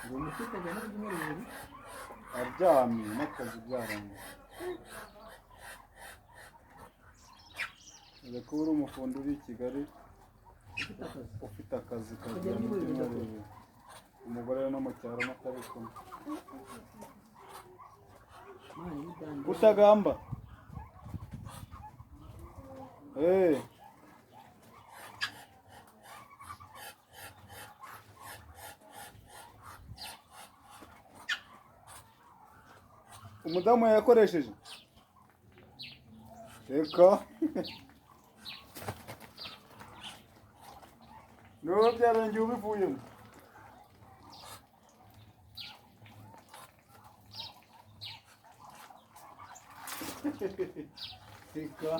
uwo mufite agana ibyumweru bibiri aryamye n'akazi byarangiye. Uzi ko uri umufundi uri i Kigali ufite akazi kagira n'ibyumweru bibiri. Umugore no mu cyaro n'atari kumwe. Utagamba. Umudamu yakoresheje. Reka. Niba byarangiye ubivuyemo. Reka.